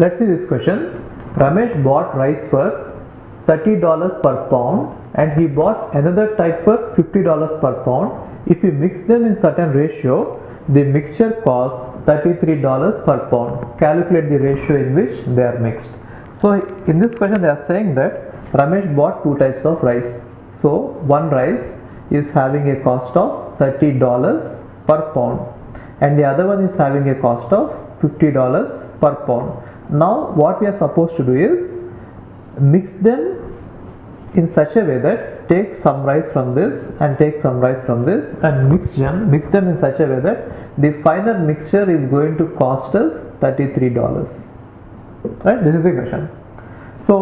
let's see this question. Ramesh bought rice for $30 per pound and he bought another type for $50 per pound. If you mix them in certain ratio, the mixture costs $33 per pound. Calculate the ratio in which they are mixed. So in this question they are saying that Ramesh bought two types of rice. So one rice is having a cost of $30 per pound and the other one is having a cost of $50 per pound. Now what we are supposed to do is mix them in such a way that take some rice from this and take some rice from this and mix them in such a way that the final mixture is going to cost us $33. Right? This is the question. So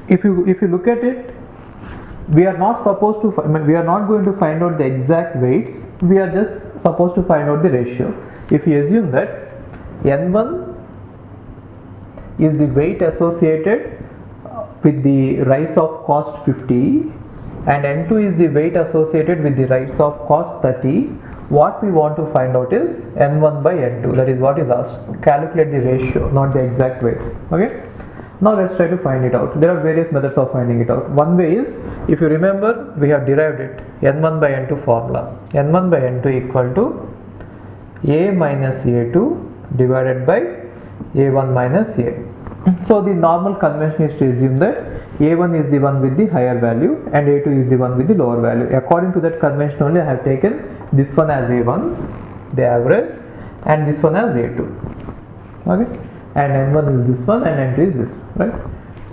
if you look at it, we are not supposed to we are not going to find out the exact weights, we are just supposed to find out the ratio. If you assume that N1 is the weight associated with the rice of cost 50 and N2 is the weight associated with the rice of cost 30, what we want to find out is N1 by N2, that is what is asked. Calculate the ratio, not the exact weights. Okay, now let's try to find it out. There are various methods of finding it out. One way is, if you remember, we have derived it, N1 by N2 formula. N1 by N2 equal to A minus A2 divided by A1 minus A. So the normal convention is to assume that A1 is the one with the higher value and A2 is the one with the lower value. According to that convention only, I have taken this one as A1, the average, and this one as A2. Okay, and N1 is this one and N2 is this, right?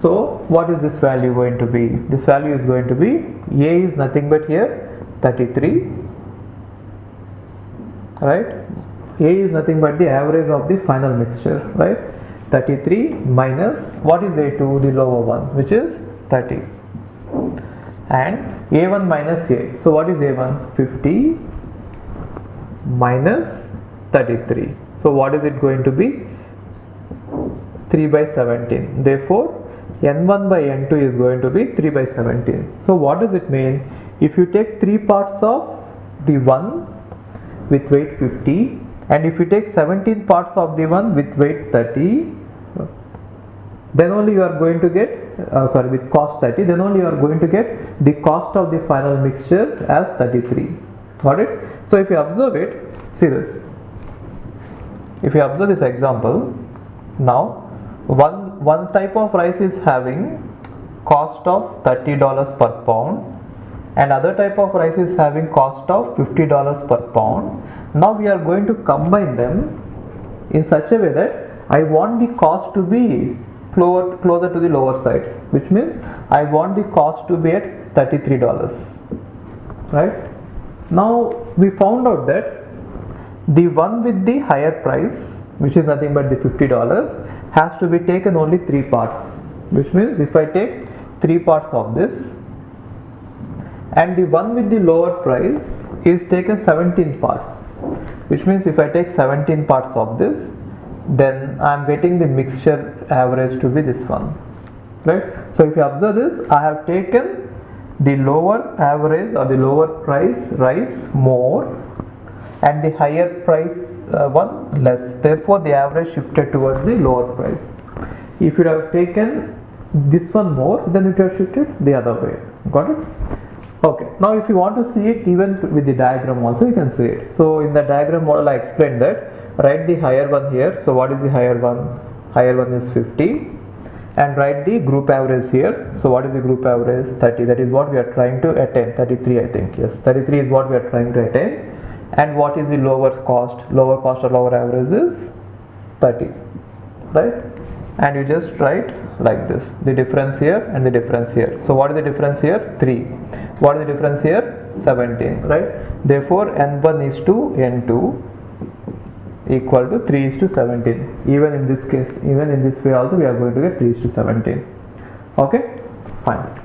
So what is this value going to be? This value is going to be, A is nothing but here 33, right? A is nothing but the average of the final mixture, right? 33 minus, what is A2? The lower one, which is 30, and A1 minus A. So what is A1? 50 minus 33. So what is it going to be? 3 by 17. Therefore N1 by N2 is going to be 3 by 17. So what does it mean? If you take 3 parts of the one with weight 50 and if you take 17 parts of the one with weight 30, then only you are going to get with cost 30, then only you are going to get the cost of the final mixture as 33. Got it? So if you observe it, see this. If you observe this example, now one type of rice is having cost of $30 per pound and other type of rice is having cost of $50 per pound. Now we are going to combine them in such a way that I want the cost to be closer to the lower side, which means I want the cost to be at $33, right? Now we found out that the one with the higher price, which is nothing but the $50, has to be taken only 3 parts, which means if I take 3 parts of this and the one with the lower price is taken 17 parts, which means if I take 17 parts of this, then I am getting the mixture average to be this one, right? So if you observe this, I have taken the lower average or the lower price rice more and the higher price one less, therefore the average shifted towards the lower price. If you have taken this one more, then it have shifted the other way. Got it? Okay, now if you want to see it even with the diagram also, you can see it. So in the diagram model I explained that, write the higher one here. So what is the higher one? Higher one is 50 and write the group average here. So what is the group average? 30. That is what we are trying to attain. 33 I think, yes, 33 is what we are trying to attain. And what is the lower cost? Lower cost or lower average is 30, right? And you just write like this, the difference here and the difference here. So what is the difference here? 3. What is the difference here? 17, right? Therefore N1 is to N2 equal to 3 is to 17. Even in this case, even in this way also we are going to get 3 is to 17. Okay, fine.